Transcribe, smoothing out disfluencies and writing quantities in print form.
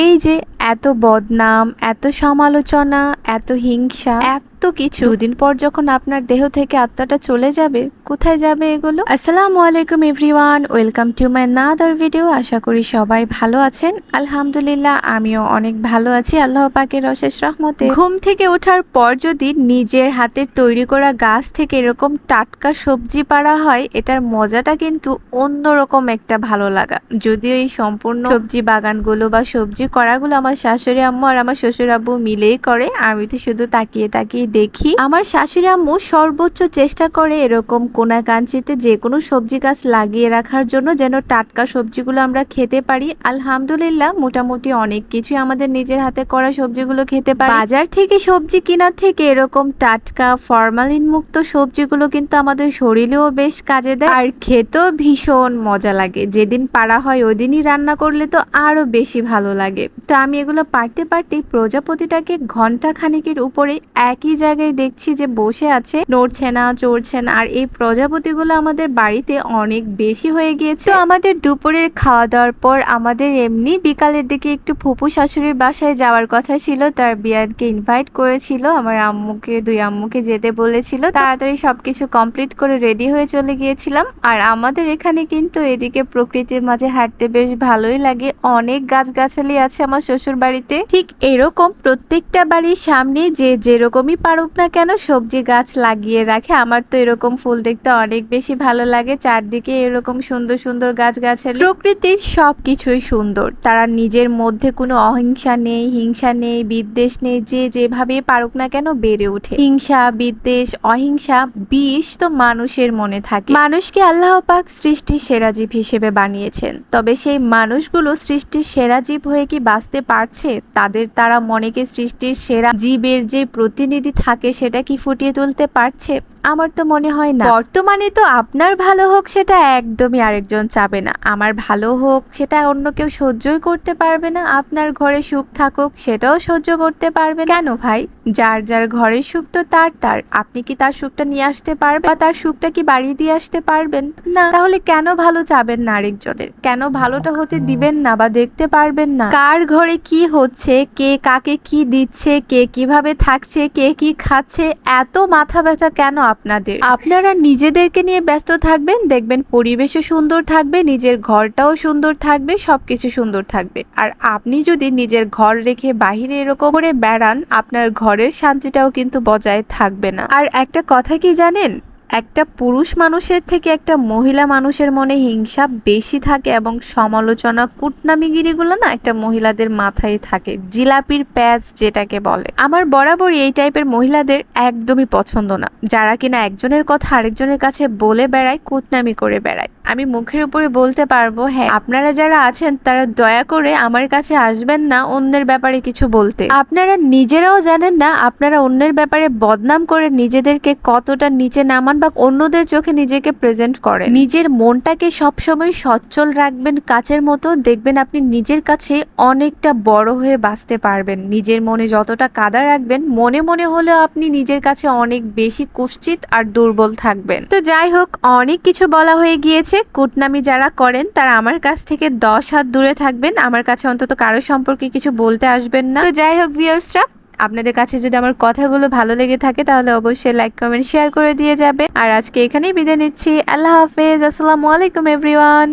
এই যে এত বদনাম, এত সমালোচনা, এত হিংসা, এত কিছু, দুদিন পর যখন আপনার দেহ থেকে আত্মাটা চলে যাবে, কোথায় যাবে এগুলো? আসসালামু আলাইকুম everyone, welcome to my another video. আশা করি সবাই ভালো আছেন। আলহামদুলিল্লাহ, আমিও অনেক ভালো আছি আল্লাহ পাকের অশেষ রহমতে। ঘুম থেকে ওঠার পর যদি নিজের হাতে তৈরি করা গাছ থেকে এরকম টাটকা সবজি পাড়া হয়, এটার মজাটা কিন্তু অন্যরকম একটা ভালো লাগা। যদিও এই সম্পূর্ণ সবজি বাগানগুলো বা সবজি করাগুলো আমার শাশুড়ি আম্মু আর আমার শ্বশুর আব্বু মিলেই করে, আমি তো শুধু তাকিয়ে তাকিয়ে দেখি। আমার শাশুড়ি আম্মু সর্বোচ্চ চেষ্টা করে এরকম কোনা কাঞ্চিতে যে কোনো সবজি গাছ লাগিয়ে রাখার জন্য, যেন টাটকা সবজিগুলো আমরা খেতে পারি। আলহামদুলিল্লাহ, মোটামুটি অনেক কিছু আমাদের নিজের হাতে করা সবজিগুলো খেতে পারি। বাজার থেকে সবজি কেনার থেকে এরকম টাটকা ফরমালিন মুক্ত সবজিগুলো কিন্তু আমাদের শরীরেও বেশ কাজে দেয়, আর খেতেও ভীষণ মজা লাগে। যেদিন পাড়া হয় ওই দিনই রান্না করলে তো আরো বেশি ভালো লাগে। তো আমি এগুলো পারতে পারতেই প্রজাপতিটাকে ঘন্টা খানেকের উপরে একই জায়গায় দেখছি যে বসে আছে, নড়ছে না, চড়ছে না। আর এই প্রজাপতিগুলো আমাদের বাড়িতে অনেক বেশি হয়ে গিয়েছে। তো আমাদের দুপুরের খাওয়া দাওয়ার পর আমাদের এমনি বিকালের দিকে একটু ফুপু শাশুড়ির বাসায় যাওয়ার কথা ছিল। তার বিয়ানকে ইনভাইট করেছিল, আমার আম্মুকে, দুই আম্মুকে যেতে বলেছিল। তাড়াতাড়ি সবকিছু কমপ্লিট করে রেডি হয়ে চলে গিয়েছিলাম। আর আমাদের এখানে কিন্তু এদিকে প্রকৃতির মাঝে হাঁটতে বেশ ভালোই লাগে। অনেক গাছগাছালি আছে আমার শ্বশুর বাড়িতে। ঠিক এরকম প্রত্যেকটা বাড়ির সামনে যে যেরকমই পারুক না কেন সবজি গাছ লাগিয়ে রাখে। আমার তো এরকম ফুল দেখতে অনেক বেশি ভালো লাগে। চারদিকে এরকম সুন্দর সুন্দর গাছগাছালি, প্রকৃতির সবকিছুই সুন্দর। তারা নিজের মধ্যে কোনো অহিংসা নেই, হিংসা নেই, বিদ্বেষ নেই। যে যেভাবে পারুক না কেন বেড়ে ওঠে। হিংসা, বিদ্বেষ, অহিংসা, বিষ তো মানুষের মনে থাকে। মানুষকে আল্লাহ পাক সৃষ্টির সেরা জীব হিসেবে বানিয়েছেন, তবে সেই মানুষগুলো সৃষ্টির সেরা জীব হয়ে কি বাঁচতে পারছে? তারা মনে কি সৃষ্টির সেরা জীবের যে প্রতিনিধি থাকে সেটা কি ফুটিয়ে তুলতে পারছে? আমার তো মনে হয় না। বর্তমানে তো আপনার ভালো হোক সেটা একদমই আরেকজন চাবে না, আমার ভালো হোক সেটা অন্য কেউ সহ্যই করতে পারবে না, আপনার ঘরে সুখ থাকুক সেটাও সহ্য করতে পারবে না। কেন ভাই? যার যার ঘরের সুখ তো তার। আপনি কি তার সুখটা নিয়ে আসতে পারবেন, বা তার সুখটা কি বাড়িয়ে দিয়ে আসতে পারবেন? না। তাহলে কেন ভালো চাবেন না আরেকজনের? কেন ভালোটা হতে দিবেন না বা দেখতে পারবেন না? কার ঘরে কি হচ্ছে, কে কাকে কি দিচ্ছে, কে কিভাবে থাকছে, কে কি খাচ্ছে, এত মাথা ব্যথা কেন আপনাদের? আপনারা নিজেদেরকে নিয়ে ব্যস্ত থাকবেন, দেখবেন পরিবেশও সুন্দর থাকবে, নিজের ঘরটাও সুন্দর থাকবে, সবকিছু সুন্দর থাকবে। আর আপনি যদি নিজের ঘর রেখে বাহিরে এরকম করে বেড়ান, আপনার ঘরের শান্তিটাও কিন্তু বজায় থাকবে না। আর একটা কথা কি জানেন, একটা পুরুষ মানুষের থেকে একটা মহিলা মানুষের মনে হিংসা বেশি থাকে, এবং সমালোচনা, কুটনামিগিরিগুলো না একটা মহিলাদের মাথায় থাকে। জিলাপির প্যাচ যেটাকে বলে। আমার বরাবরই এই টাইপের মহিলাদের একদমই পছন্দ না, যারা কিনা একজনের কথা আরেকজনের কাছে বলে বেড়ায়, কুটনামি করে বেড়ায়। আমি মুখের উপরে বলতে পারবো, হ্যাঁ, আপনারা যারা আছেন তারা দয়া করে আমার কাছে আসবেন না অন্যের ব্যাপারে কিছু বলতে। আপনারা নিজেরাও জানেন না আপনারা অন্যের ব্যাপারে বদনাম করে নিজেদেরকে কতটা নিচে নামান বা অন্যদের চোখে নিজেকে প্রেজেন্ট করেন। নিজের মনটাকে সবসময় সচ্ছল রাখবেন কাচের মতো, দেখবেন আপনি নিজের কাছে অনেকটা বড় হয়ে বাঁচতে পারবেন। নিজের মনে যতটা কাদা রাখবেন, মনে মনে হলেও আপনি নিজের কাছে অনেক বেশি কুৎসিত আর দুর্বল থাকবেন। তো যাই হোক, অনেক কিছু বলা হয়ে গিয়েছে। কুটনামি যারা করেন তারা আমার কাছ থেকে 10 হাত দূরে থাকবেন, আমার কাছে অন্তত কারো সম্পর্কে কিছু বলতে আসবেন না। তো যাই হোক ভিউয়ার্সরা, আপনাদের কাছে যদি আমার কথাগুলো ভালো লেগে থাকে তাহলে অবশ্যই লাইক, কমেন্ট, শেয়ার করে দিয়ে যাবে। আর আজকে এখানেই বিদায় নিচ্ছি। আল্লাহ হাফেজ। আসসালামু আলাইকুম এভরিওয়ান।